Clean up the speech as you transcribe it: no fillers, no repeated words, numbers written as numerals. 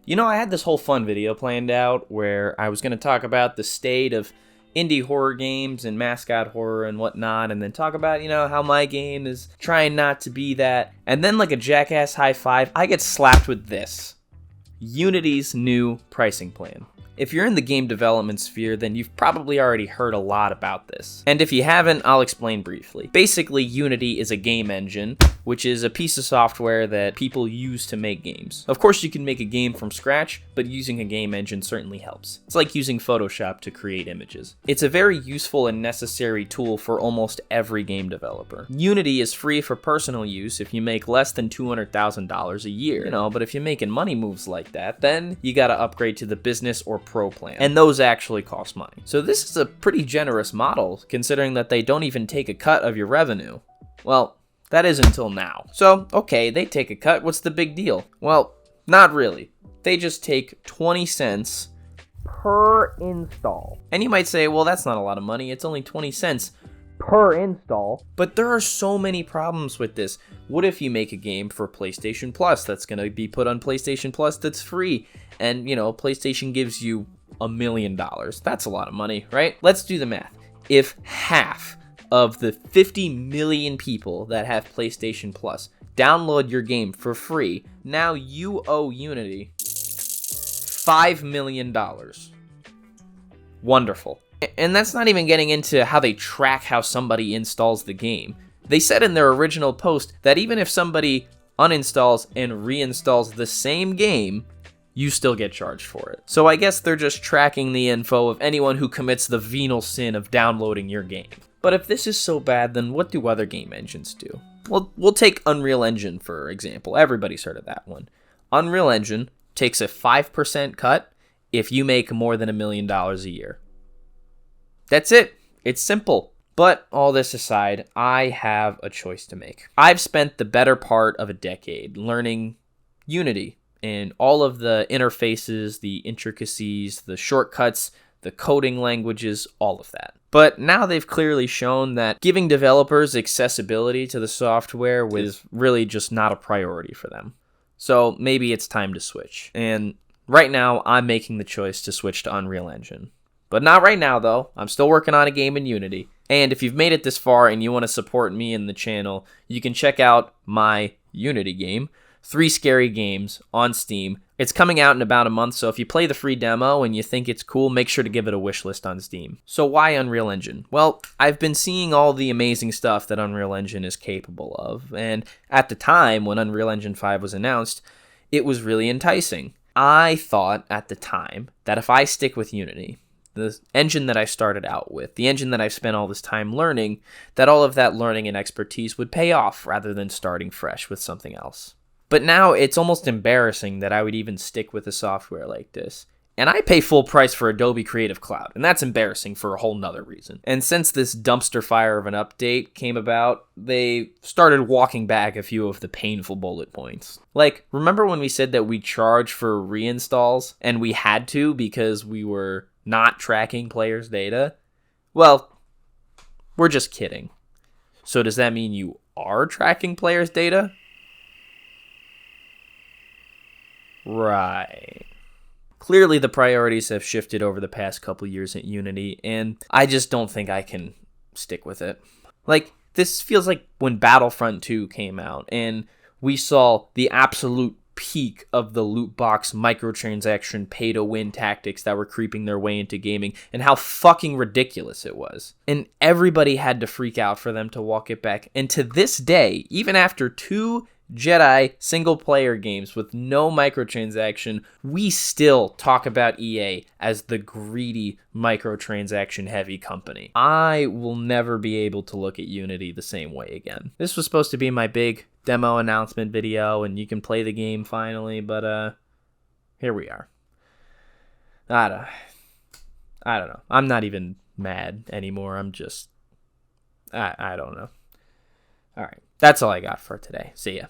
I had this whole fun video planned out where I was going to talk about the state of indie horror games and mascot horror and whatnot, and then talk about, how my game is trying not to be that. And then, like a jackass high five, I get slapped with this. Unity's new pricing plan. If you're in the game development sphere, then you've probably already heard a lot about this. And if you haven't, I'll explain briefly. Basically, Unity is a game engine, which is a piece of software that people use to make games. Of course, you can make a game from scratch, but using a game engine certainly helps. It's like using Photoshop to create images. It's a very useful and necessary tool for almost every game developer. Unity is free for personal use if you make less than $200,000 a year. But if you're making money moves like that, then you gotta upgrade to the business or pro plan. And those actually cost money. So this is a pretty generous model, considering that they don't even take a cut of your revenue. Well, that is until now. So, okay, they take a cut. What's the big deal? Well, not really. They just take 20 cents per install. And you might say, well, that's not a lot of money. It's only 20 cents per install. But there are so many problems with this. What if you make a game for PlayStation Plus that's going to be put on PlayStation Plus that's free? And, PlayStation gives you $1 million. That's a lot of money, right? Let's do the math. If half of the 50 million people that have PlayStation Plus download your game for free, now you owe Unity $5 million. Wonderful. And that's not even getting into how they track how somebody installs the game. They said in their original post that even if somebody uninstalls and reinstalls the same game, you still get charged for it. So I guess they're just tracking the info of anyone who commits the venal sin of downloading your game. But if this is so bad, then what do other game engines do? Well, we'll take Unreal Engine, for example. Everybody's heard of that one. Unreal Engine takes a 5% cut if you make more than $1 million a year. That's it. It's simple. But all this aside, I have a choice to make. I've spent the better part of a decade learning Unity and all of the interfaces, the intricacies, the shortcuts, the coding languages, all of that. But now they've clearly shown that giving developers accessibility to the software was really just not a priority for them. So maybe it's time to switch. And right now, I'm making the choice to switch to Unreal Engine. But not right now, though. I'm still working on a game in Unity. And if you've made it this far and you want to support me and the channel, you can check out my Unity game, 3 Scary Games, on Steam. It's coming out in about a month, so if you play the free demo and you think it's cool, make sure to give it a wishlist on Steam. So why Unreal Engine? Well, I've been seeing all the amazing stuff that Unreal Engine is capable of, and at the time when Unreal Engine 5 was announced, it was really enticing. I thought at the time that if I stick with Unity, the engine that I started out with, the engine that I've spent all this time learning, that all of that learning and expertise would pay off rather than starting fresh with something else. But now it's almost embarrassing that I would even stick with a software like this. And I pay full price for Adobe Creative Cloud, and that's embarrassing for a whole nother reason. And since this dumpster fire of an update came about, they started walking back a few of the painful bullet points. Like, remember when we said that we charge for reinstalls, and we had to because we were not tracking players' data? Well, we're just kidding. So does that mean you are tracking players' data? Right. Clearly the priorities have shifted over the past couple years at Unity, and I just don't think I can stick with it. Like, this feels like when Battlefront 2 came out, and we saw the absolute peak of the loot box microtransaction pay-to-win tactics that were creeping their way into gaming, and how fucking ridiculous it was. And everybody had to freak out for them to walk it back. And to this day, even after 2 Jedi single-player games with no microtransaction, we still talk about EA as the greedy microtransaction-heavy company. I will never be able to look at Unity the same way again. This was supposed to be my big demo announcement video, and you can play the game finally, but here we are. I don't know. I'm not even mad anymore. I'm just... I don't know. All right. That's all I got for today. See ya.